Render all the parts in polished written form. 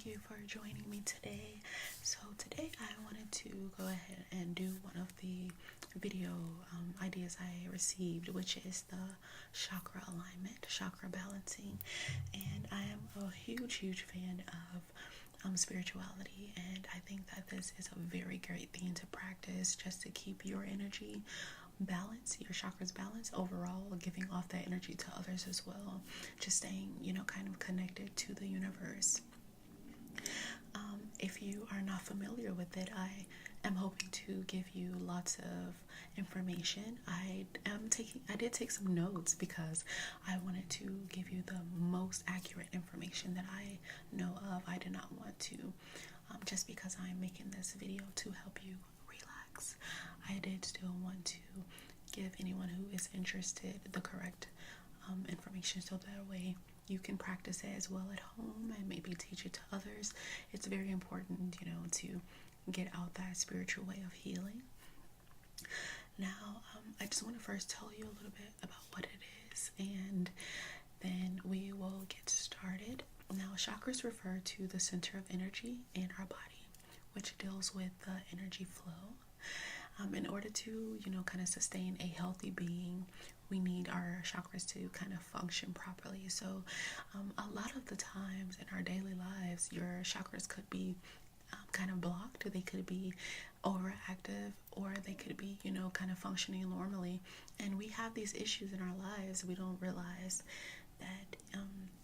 you for joining me today. So today I wanted to go ahead and do one of the video ideas I received, which is the chakra alignment, chakra balancing. And I am a huge fan of spirituality, and I think that this is a very great thing to practice just to keep your energy balance, your chakras balance overall, giving off that energy to others as well, just staying, kind of connected to the universe. If you are not familiar with it, I am hoping to give you lots of information. I did take some notes because I wanted to give you the most accurate information that I know of. I did not want to, just because I'm making this video to help you relax, I did still want to give anyone who is interested the correct information, so that way you can practice it as well at home and maybe teach it to others. It's very important, to get out that spiritual way of healing. Now, I just want to first tell you a little bit about what it is, and then we will get started. Now, chakras refer to the center of energy in our body, which deals with the energy flow. In order to, kind of sustain a healthy being, we need our chakras to kind of function properly. So a lot of the times in our daily lives, your chakras could be kind of blocked. They could be overactive, or they could be, kind of functioning normally. And we have these issues in our lives. We don't realize that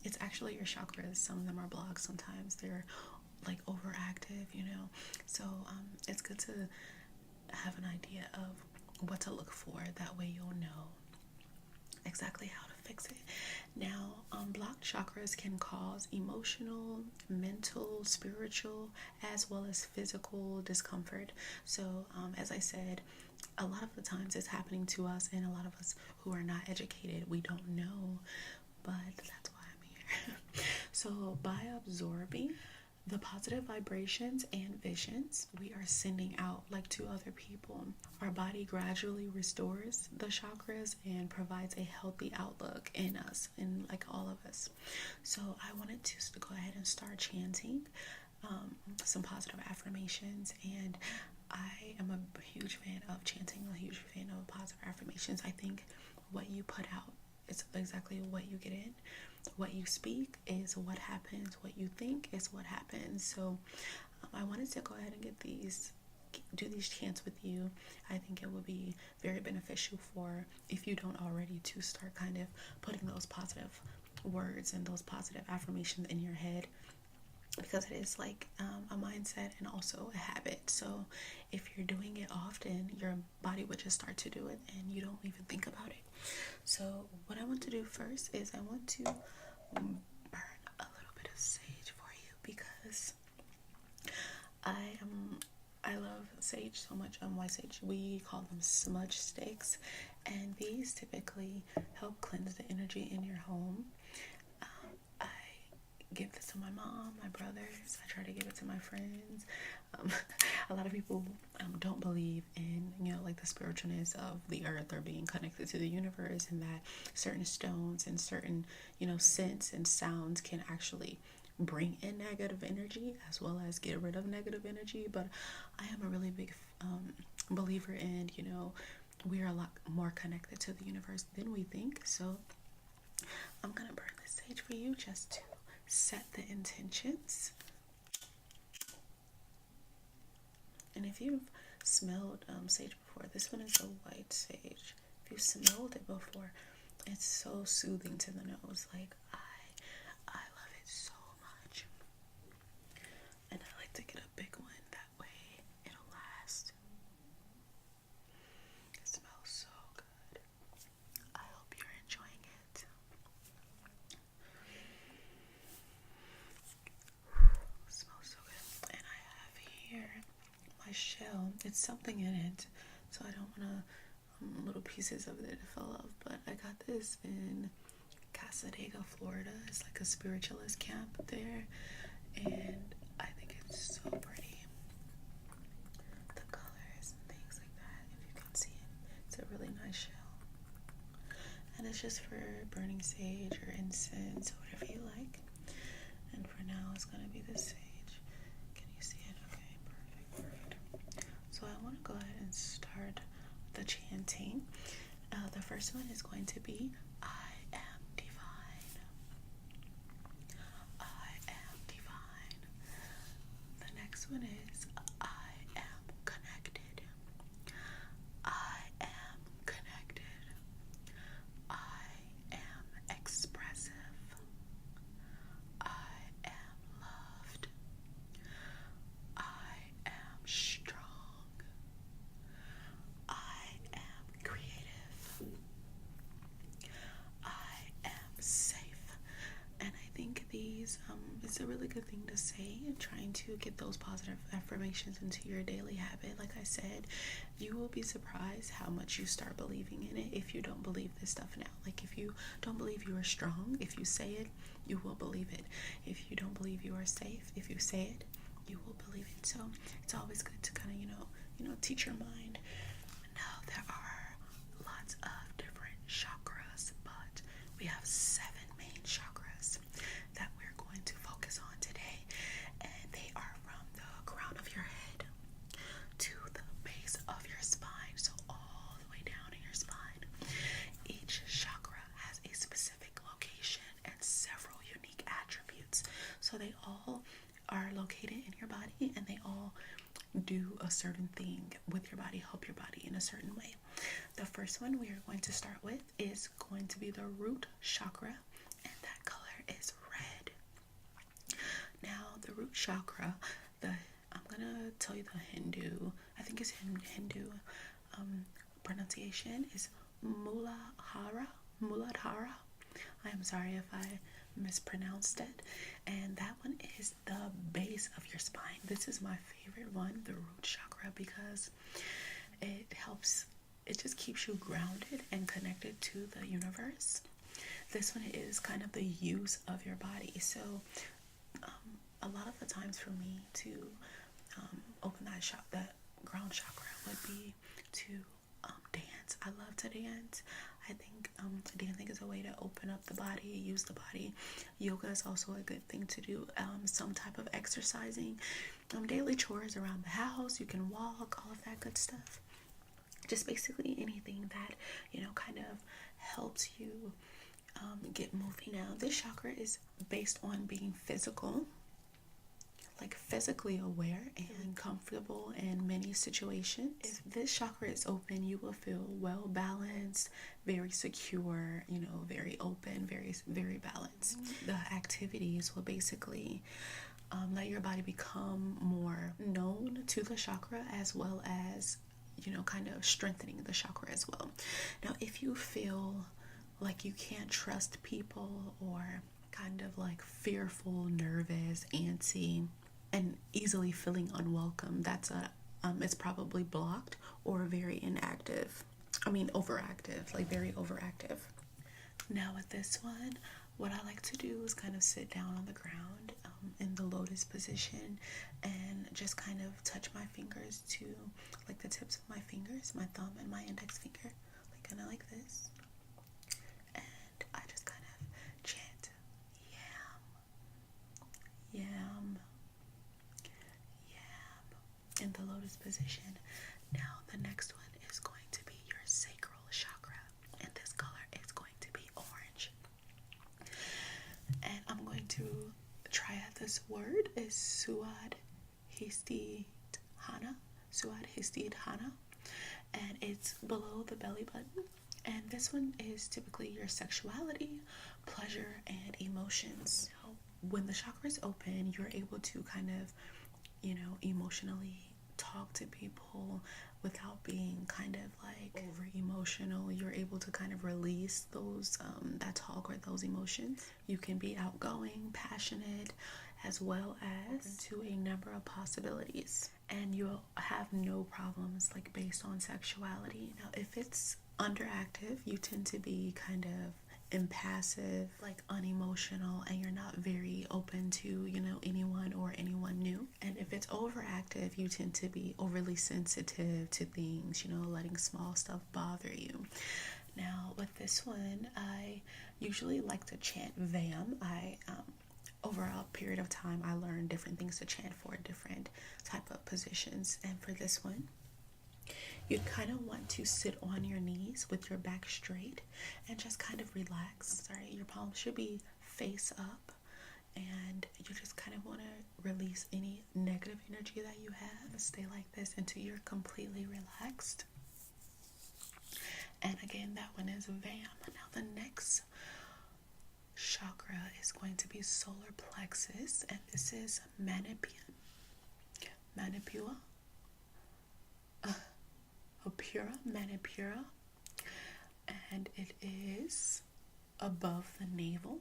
it's actually your chakras. Some of them are blocked. Sometimes they're like overactive, So it's good to have an idea of what to look for. That way you'll know exactly how to fix it. Now, blocked chakras can cause emotional, mental, spiritual, as well as physical discomfort. So, as I said, a lot of the times it's happening to us, and a lot of us who are not educated, we don't know, but that's why I'm here. So, by absorbing the positive vibrations and visions we are sending out like to other people, our body gradually restores the chakras and provides a healthy outlook in us, in like all of us. So I wanted to go ahead and start chanting some positive affirmations, and I am a huge fan of chanting, a huge fan of positive affirmations. I think what you put out is exactly what you get in. What you speak is what happens. What you think is what happens. So I wanted to go ahead and do these chants with you. I think it would be very beneficial for, if you don't already, to start kind of putting those positive words and those positive affirmations in your head, because it is like a mindset and also a habit. So if you're doing it often, your body would just start to do it and you don't even think about it. So what I want to do first is I want to burn a little bit of sage for you, because I love sage so much. White sage, we call them smudge sticks, and these typically help cleanse the energy in your home. I give this to my mom, my brothers. I try to give it to my friends. A lot of people don't believe in, like the spiritualness of the earth or being connected to the universe, and that certain stones and certain, scents and sounds can actually bring in negative energy as well as get rid of negative energy. But I am a really big believer in, we are a lot more connected to the universe than we think. So I'm going to burn this sage for you just to set the intentions. And if you've smelled sage before, this one is a white sage. If you've smelled it before, it's so soothing to the nose. Like, I love it so much. And I like to get a big one, that way it'll last. It smells so good. I hope you're enjoying it. It smells so good. And I have here my shell. It's something in it, so I don't want to little pieces of it to fall off, but I got this in Casadega, Florida. It's like a spiritualist camp there, and I think it's so pretty. The colors and things like that, if you can see it. It's a really nice shell, and it's just for burning sage or incense or whatever you like. And for now, it's gonna be the sage. first one is going to be I am divine. I am divine. The next one is I am connected. I am connected. I am expressive. I am loved. I am strong. I am creative. I am safe. And I think these it's a really good thing to say, and trying to get those positive affirmations into your daily habit. Like I said, you will be surprised how much you start believing in it if you don't believe this stuff now. Like if you don't believe you are strong, if you say it, you will believe it. If you don't believe you are safe, if you say it, you will believe it. So it's always good to kind of, teach your mind. Now there are lots of different chakras, but we have 7 main chakras that we're going to focus on today, and they are from the crown of your head to the base of your spine, so all the way down in your spine. Each chakra has a specific location and several unique attributes, so they all are located in your body, and they all do a certain thing with your body, help your body in a certain way. The first one we are going to start with is going to be the root chakra, and that color is red. Now the root chakra, I'm gonna tell you the Hindu, I think it's Hindu pronunciation is Muladhara. I am sorry if I mispronounced it. And that one is the base of your spine. This is my favorite one, the root chakra, because it just keeps you grounded and connected to the universe. This one is kind of the use of your body. So a lot of the times for me to open that ground chakra would be to dance. I love to dance. I think dancing is a way to open up the body, use the body. Yoga is also a good thing to do. Some type of exercising, daily chores around the house. You can walk, all of that good stuff. Just basically anything that kind of helps you get moving. Now this chakra is based on being physical, like physically aware and comfortable in many situations. If this chakra is open, you will feel well balanced, very secure, very open, very, very balanced. The activities will basically let your body become more known to the chakra, as well as kind of strengthening the chakra as well. Now if you feel like you can't trust people, or kind of like fearful, nervous, antsy, and easily feeling unwelcome, it's probably blocked or very inactive. Overactive, like very overactive. Now with this one, what I like to do is kind of sit down on the ground in the lotus position, and just kind of touch my fingers to like the tips of my fingers, my thumb and my index finger, like kind of like this. And I just kind of chant yam, yam, yam in the lotus position. Now the next one is going to be your sacral chakra, and this color is going to be orange. And I'm going to try out this word is Suad Histidhana, and it's below the belly button. And this one is typically your sexuality, pleasure, and emotions. So when the chakra is open, you're able to kind of, emotionally talk to people without being kind of like over emotional. You're able to kind of release those that talk or those emotions. You can be outgoing, passionate, as well as to a number of possibilities, and you'll have no problems like based on sexuality. Now if it's underactive, you tend to be kind of impassive, like unemotional, and you're not very open to anyone or anyone new. And if it's overactive, you tend to be overly sensitive to things, letting small stuff bother you. Now with this one, I usually like to chant Vam. Over a period of time, I learned different things to chant for different type of positions, and for this one You'd kind of want to sit on your knees with your back straight and just kind of relax. Sorry, your palms should be face up, and you just kind of want to release any negative energy that you have. Stay like this until you're completely relaxed. And again, that one is VAM. Now the next chakra is going to be solar plexus, and this is Manipura, Manipura, and it is above the navel.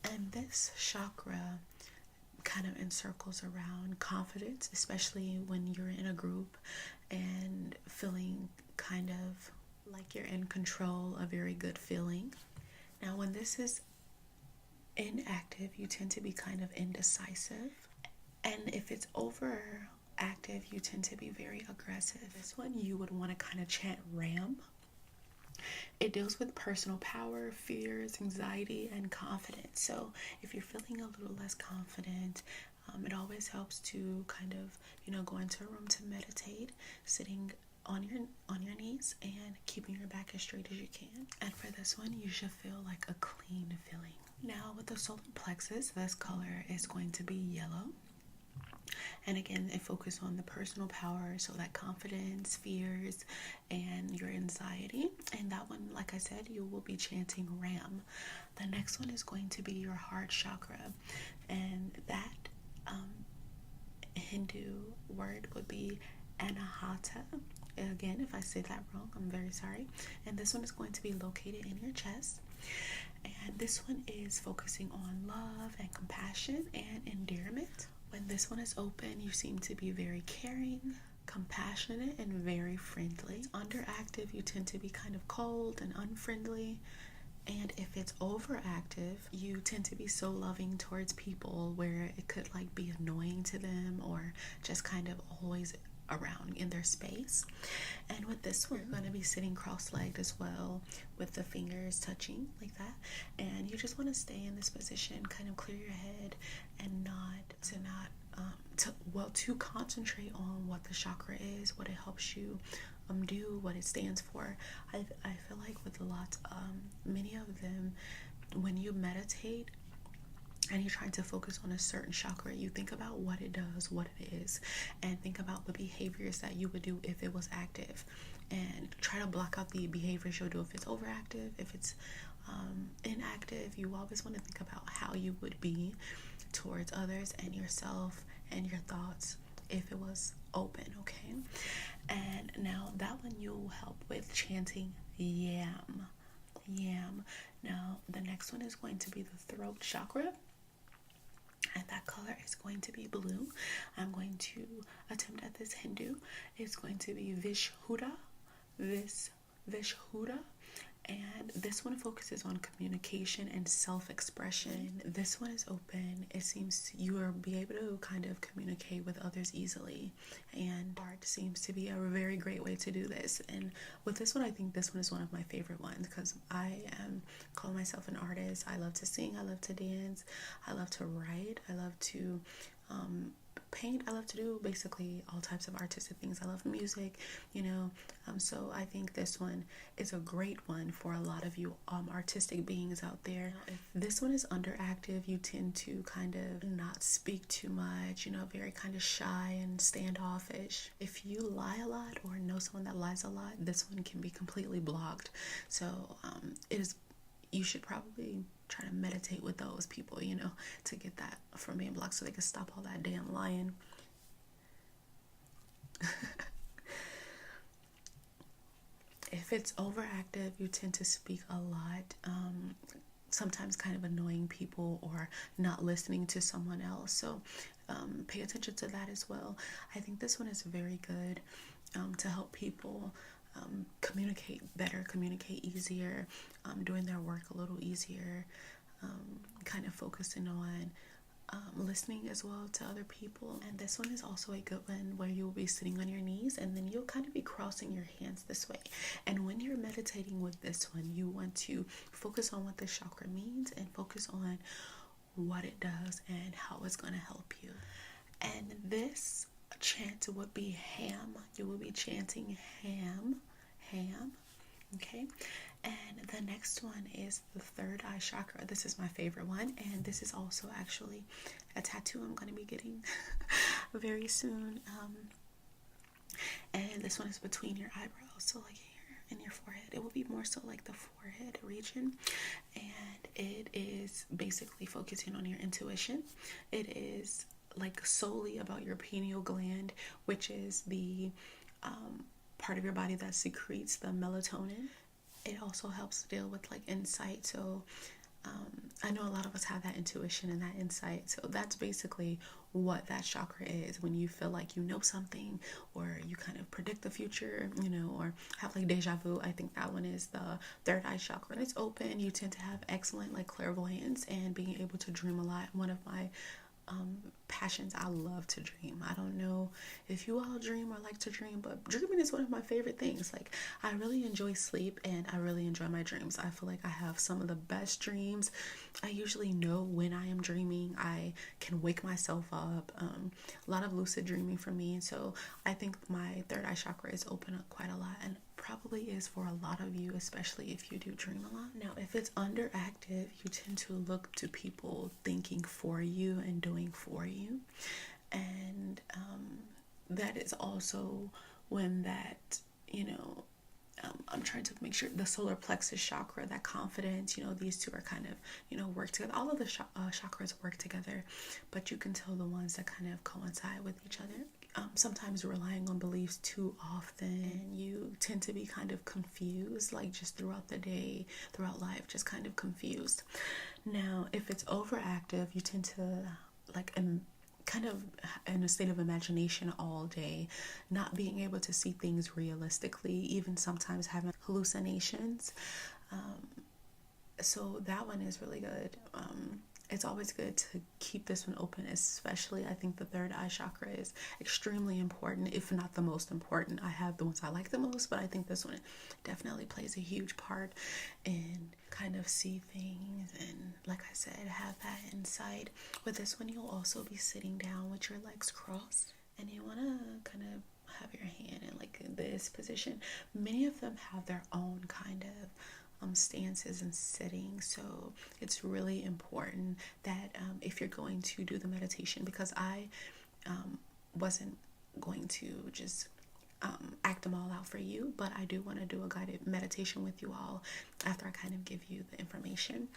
And this chakra kind of encircles around confidence, especially when you're in a group and feeling kind of like you're in control, a very good feeling. Now, when this is inactive, you tend to be kind of indecisive. And if it's overactive, you tend to be very aggressive. This one you would want to kind of chant RAM. It deals with personal power, fears, anxiety, and confidence. So if you're feeling a little less confident, it always helps to kind of, go into a room to meditate, sitting on your knees and keeping your back as straight as you can. And for this one, you should feel like a clean feeling. Now with the solar plexus, this color is going to be yellow. And again, it focuses on the personal power, so that confidence, fears, and your anxiety. And that one, like I said, you will be chanting RAM. The next one is going to be your heart chakra. And that Hindu word would be Anahata. Again, if I say that wrong, I'm very sorry. And this one is going to be located in your chest. And this one is focusing on love and compassion and endearment. When this one is open, you seem to be very caring, compassionate, and very friendly. Underactive, you tend to be kind of cold and unfriendly. And if it's overactive, you tend to be so loving towards people where it could like be annoying to them or just kind of always around in their space. And with this one, you're going to be sitting cross-legged as well, with the fingers touching like that. And you just want to stay in this position, kind of clear your head, and to concentrate on what the chakra is, what it helps you do, what it stands for. I feel like with many of them, when you meditate and you're trying to focus on a certain chakra, you think about what it does, what it is, and think about the behaviors that you would do if it was active, and try to block out the behaviors you'll do if it's overactive. If it's inactive, you always want to think about how you would be towards others and yourself and your thoughts if it was open, okay? And now that one you'll help with chanting YAM. Now the next one is going to be the throat chakra, and that color is going to be blue. I'm going to attempt at this Hindu. It's going to be Vishuddha, and this one focuses on communication and self-expression. This one is open. It seems you will be able to kind of communicate with others easily, and art seems to be a very great way to do this. And with this one, I think this one is one of my favorite ones because I call myself an artist. I love to sing, I love to dance, I love to write, I love to paint, I love to do basically all types of artistic things. I love music, so I think this one is a great one for a lot of you artistic beings out there. If this one is underactive, you tend to kind of not speak too much, very kind of shy and standoffish. If you lie a lot or know someone that lies a lot, this one can be completely blocked. So you should probably try to meditate with those people, to get that from being blocked so they can stop all that damn lying. If it's overactive, you tend to speak a lot, sometimes kind of annoying people or not listening to someone else. So pay attention to that as well. I think this one is very good to help people communicate better, communicate easier, doing their work a little easier, kind of focusing on listening as well to other people. And this one is also a good one where you'll be sitting on your knees and then you'll kind of be crossing your hands this way. And when you're meditating with this one, you want to focus on what this chakra means and focus on what it does and how it's going to help you. And this chant would be ham. You will be chanting ham, ham. Okay, and the next one is the third eye chakra. This is my favorite one, and this is also actually a tattoo I'm going to be getting very soon. And this one is between your eyebrows, so like here in your forehead. It will be more so like the forehead region, and it is basically focusing on your intuition. It is like solely about your pineal gland, which is the part of your body that secretes the melatonin. It also helps deal with like insight. So I know a lot of us have that intuition and that insight. So that's basically what that chakra is. When you feel like you know something, or you kind of predict the future, you know, or have like deja vu. I think that one is the third eye chakra. When it's open, you tend to have excellent like clairvoyance and being able to dream a lot. One of my passions, I love to dream. I don't know if you all dream or like to dream, but dreaming is one of my favorite things. Like, I really enjoy sleep and I really enjoy my dreams. I feel like I have some of the best dreams. I usually know when I am dreaming. I can wake myself up. A lot of lucid dreaming for me. And so I think my third eye chakra is open up quite a lot, and probably is for a lot of you, especially if you do dream a lot. Now, if it's underactive, you tend to look to people thinking for you and doing for you. And that is also when that, you know, I'm trying to make sure the solar plexus chakra, that confidence, you know, these two are kind of, you know, work together. All of the chakras work together, but you can tell the ones that kind of coincide with each other. Sometimes relying on beliefs too often, you tend to be kind of confused, like just throughout the day, throughout life, just kind of confused. Now, if it's overactive, you tend to like kind of in a state of imagination all day, not being able to see things realistically, even sometimes having hallucinations. So that one is really good. It's always good to keep this one open, especially I think the third eye chakra is extremely important, if not the most important. I have the ones I like the most, but I think this one definitely plays a huge part in kind of see things and, like I said, have that insight. With this one, you'll also be sitting down with your legs crossed, and you want to kind of have your hand in like this position. Many of them have their own kind of stances and settings, so it's really important that if you're going to do the meditation, because I wasn't going to just act them all out for you, but I do want to do a guided meditation with you all after I kind of give you the information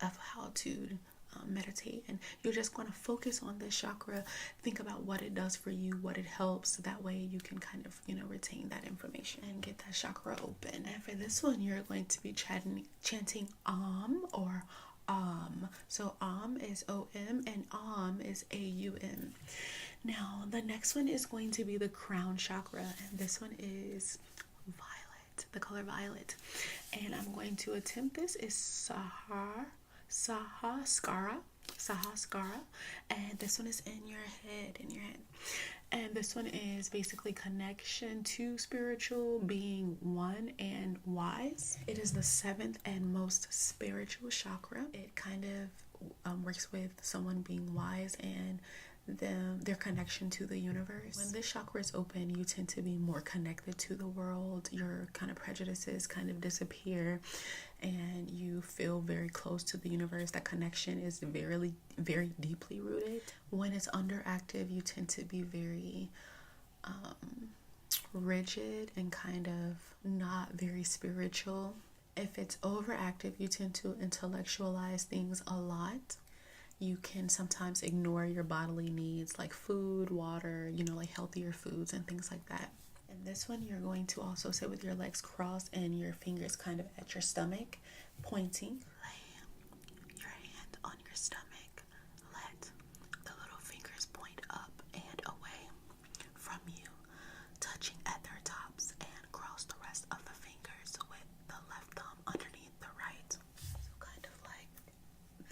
of how to meditate. And you're just going to focus on this chakra, think about what it does for you, what it helps. That way you can kind of, you know, retain that information and get that chakra open. And for this one, you're going to be chanting or so is O-M and is A-U-M. Now the next one is going to be the crown chakra, and this one is violet, the color violet. And I'm going to attempt this. Is Sahasrara, and this one is in your head, and this one is basically connection to spiritual, being one and wise. It is the seventh and most spiritual chakra. It kind of works with someone being wise and their connection to the universe. When this chakra is open, you tend to be more connected to the world. Your kind of prejudices kind of disappear, and you feel very close to the universe. That connection is very, very deeply rooted. When it's underactive, you tend to be very rigid and kind of not very spiritual. If it's overactive, you tend to intellectualize things a lot. You can sometimes ignore your bodily needs like food, water, you know, like healthier foods and things like that. And this one, you're going to also sit with your legs crossed and your fingers kind of at your stomach, pointing. Lay your hand on your stomach. Let the little fingers point up and away from you, touching at their tops, and cross the rest of the fingers with the left thumb underneath the right. So kind of like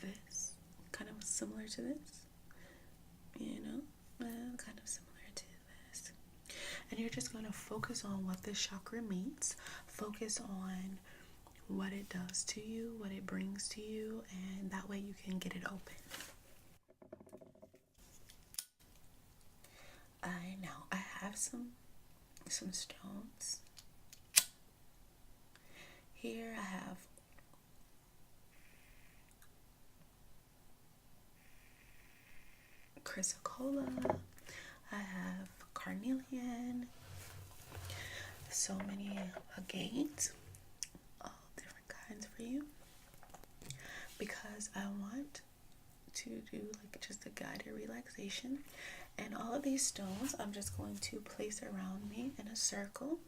this. Kind of similar to this, you know, kind of similar to this. And you're just going to focus on what this chakra means, focus on what it does to you, what it brings to you, and that way you can get it open. some stones. Here I have chrysocolla, I have carnelian, so many agates, all different kinds for you, because I want to do like just a guided relaxation. And all of these stones I'm just going to place around me in a circle.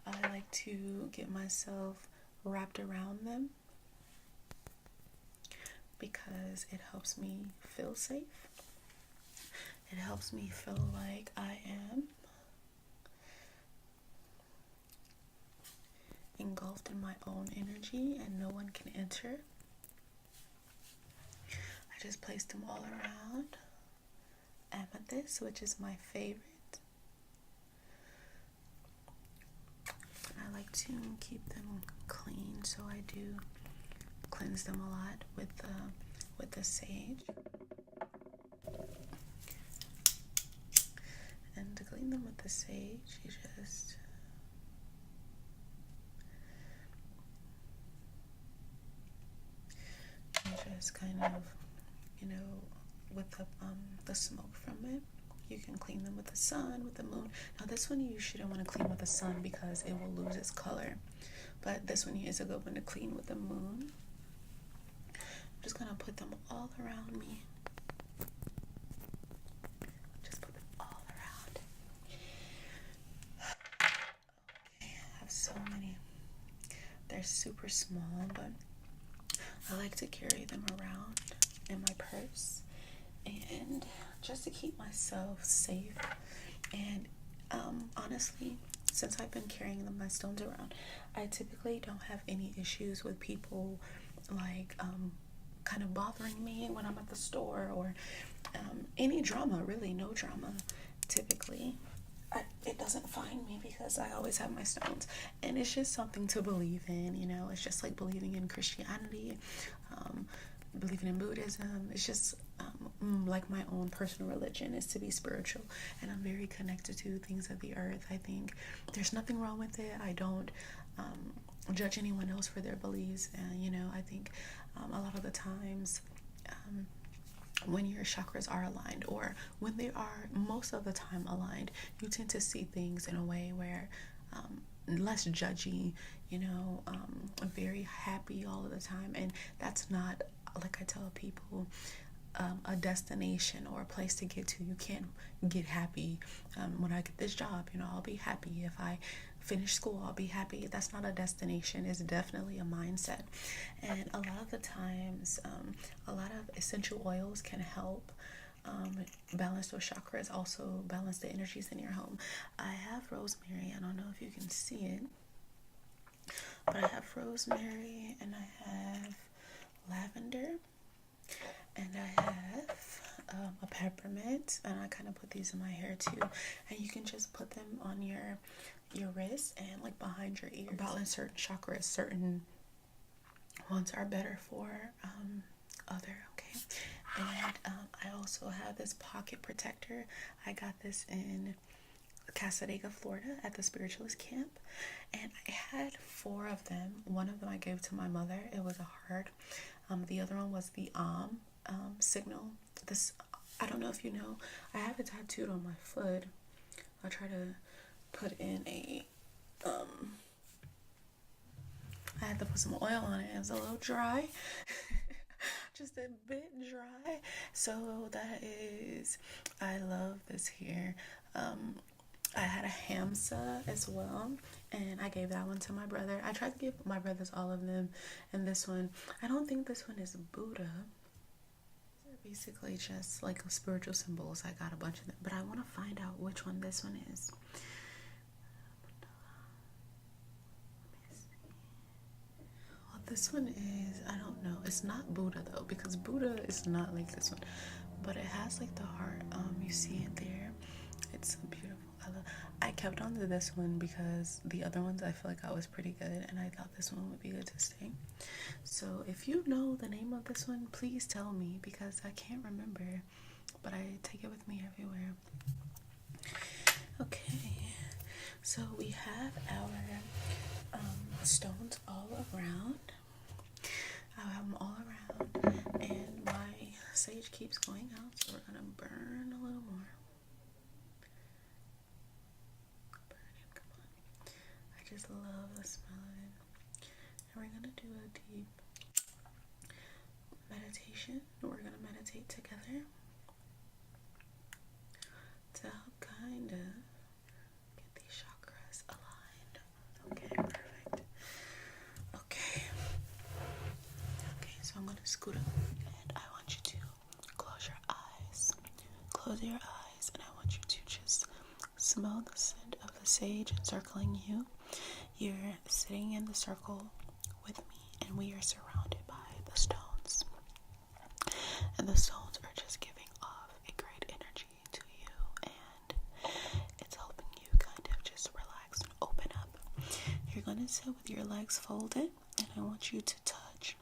I like to get myself wrapped around them because it helps me feel safe. It helps me feel like I am engulfed in my own energy and no one can enter. I just placed them all around. Amethyst, which is my favorite. I like to keep them clean, so I do cleanse them a lot with the sage. And to clean them with the sage, you just kind of, with the smoke from it. You can clean them with the sun, with the moon. Now this one you shouldn't want to clean with the sun because it will lose its color. But this one is a good one to clean with the moon. I'm just gonna put them all around me. Just put them all around. Okay, I have so many. They're super small, but I like to carry them around in my purse, and just to keep myself safe. And honestly, since I've been carrying my stones around, I typically don't have any issues with people like kind of bothering me when I'm at the store, or any drama. Really, no drama typically. It doesn't find me because I always have my stones, and it's just something to believe in. It's just like believing in Christianity, believing in Buddhism. It's just like my own personal religion is to be spiritual, and I'm very connected to things of the earth. I think there's nothing wrong with it. I don't judge anyone else for their beliefs, and I think a lot of the times when your chakras are aligned, or when they are most of the time aligned, you tend to see things in a way where less judgy, very happy all of the time. And that's not, like I tell people, a destination or a place to get to. You can't get happy when I get this job, I'll be happy. If I finish school, I'll be happy. That's not a destination. It's definitely a mindset. And a lot of the times, a lot of essential oils can help balance those chakras, also balance the energies in your home. I have rosemary. I don't know if you can see it, but I have rosemary, and I have lavender, and I have a peppermint, and I kind of put these in my hair too. And you can just put them on your wrist and like behind your ears. Balance certain chakras. Certain ones are better for other. Okay. And I also have this pocket protector. I got this in Casadega, Florida, at the spiritualist camp, and I had 4 of them. One of them I gave to my mother. It was a heart. The other one was the signal. This, I don't know if you know, I have it tattooed on my foot. I'll try to put in a I had to put some oil on it. It was a little dry. Just a bit dry. So that is, I love this here. I had a hamsa as well, and I gave that one to my brother. I tried to give my brothers all of them, and this one, I don't think this one is Buddha. They're basically just like spiritual symbols. I got a bunch of them, but I want to find out which one this one is. This one is, I don't know. It's not Buddha though, because Buddha is not like this one, but it has like the heart. You see it there. It's so beautiful. I kept on to this one because the other ones I feel like I was pretty good, and I thought this one would be good to stay. So if you know the name of this one, please tell me, because I can't remember, but I take it with me everywhere. Okay, so we have our stones all around. I have them all around, and my sage keeps going out, so we're gonna burn a little more. Burn it, come on. I just love the smell of it. And we're gonna do a deep meditation. We're gonna meditate together to help kind of get these chakras aligned. Okay, perfect. Okay. Okay, so I'm gonna scoot up, and I want you to close your eyes. Close your eyes, and I want you to just smell the scent of the sage encircling you. You're sitting in the circle with me, and we are surrounded by the stones. And the stones are just giving off a great energy to you, and it's helping you kind of just relax and open up. You're going to sit with your legs folded, and I want you to touch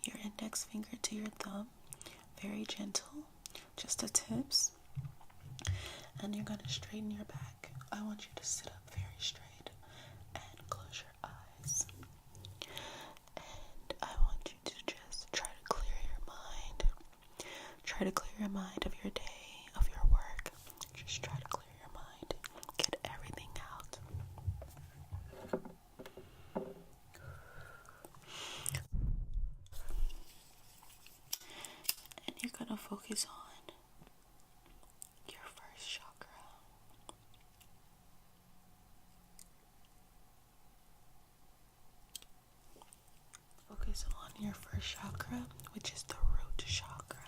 your index finger to your thumb, very gentle, just the tips, and you're going to straighten your back. I want you to sit up very straight and close your eyes. And I want you to just try to clear your mind. Try to clear your mind of your day, of your work. Just try to clear your mind. Get everything out. And you're going to focus on your first chakra. Focus on your first chakra, which is the root chakra.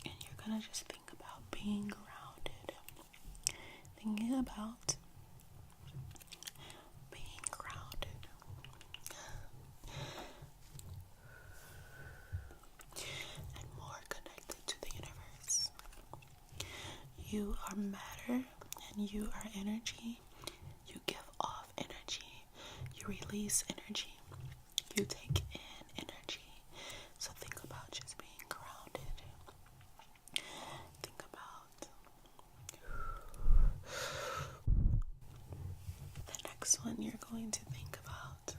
And you're going to just think about being grounded. Thinking about being grounded. And more connected to the universe. You are matter and you are energy. You give off energy. You release energy. You take in energy. So think about just being grounded. Think about the next one you're going to think about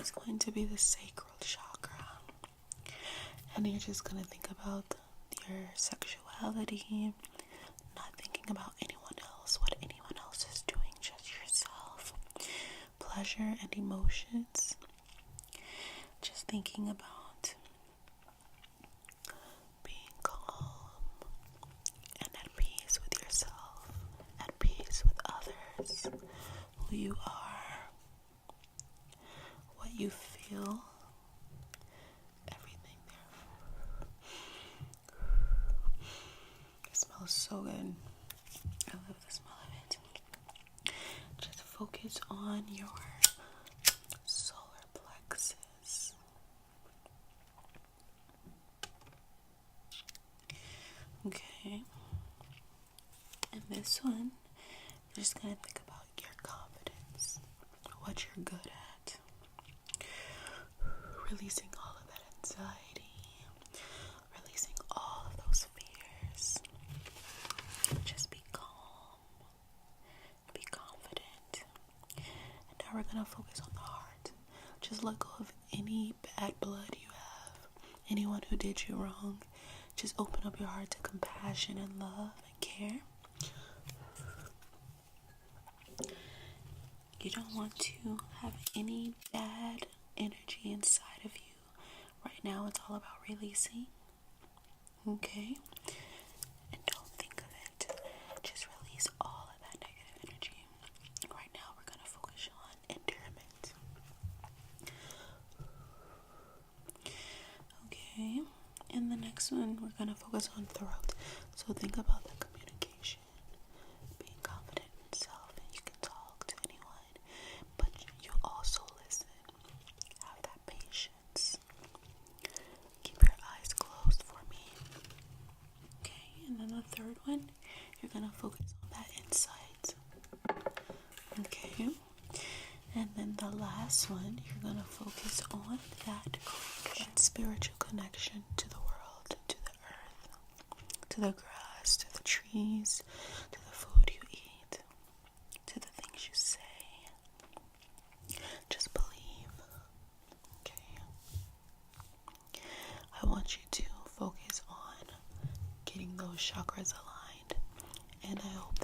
is going to be the sacral chakra. And you're just going to think about your sexuality, not thinking about anyone else, what anyone else is doing, just yourself. Pleasure and emotions. Just thinking about being calm and at peace with yourself, at peace with others, who you are, what you feel, everything there. It smells so good. I love the smell of it. Just focus on your solar plexus. Okay. And this one, you're just going to think about your confidence, what you're good at, releasing all of that anxiety, releasing all of those fears. Just be calm, be confident. And now we're going to focus on the heart. Just let go of any bad blood you have, anyone who did you wrong. Just open up your heart to compassion and love and care. You don't want to have any bad energy inside of you. Right now, it's all about releasing. Okay? And don't think of it. Just release all of that negative energy. Right now, we're going to focus on endearment. Okay? And the next one, we're going to focus on throat. So think about the communication. Being confident in yourself, and you can talk to anyone, but you also listen. Have that patience. Keep your eyes closed for me. Okay, and then the third one, you're going to focus on that insight. Okay, and then the last one, you're going to focus on that spiritual connection to the world, to the earth, to the grass, to the trees, to the food you eat. I want you to focus on getting those chakras aligned. And I hope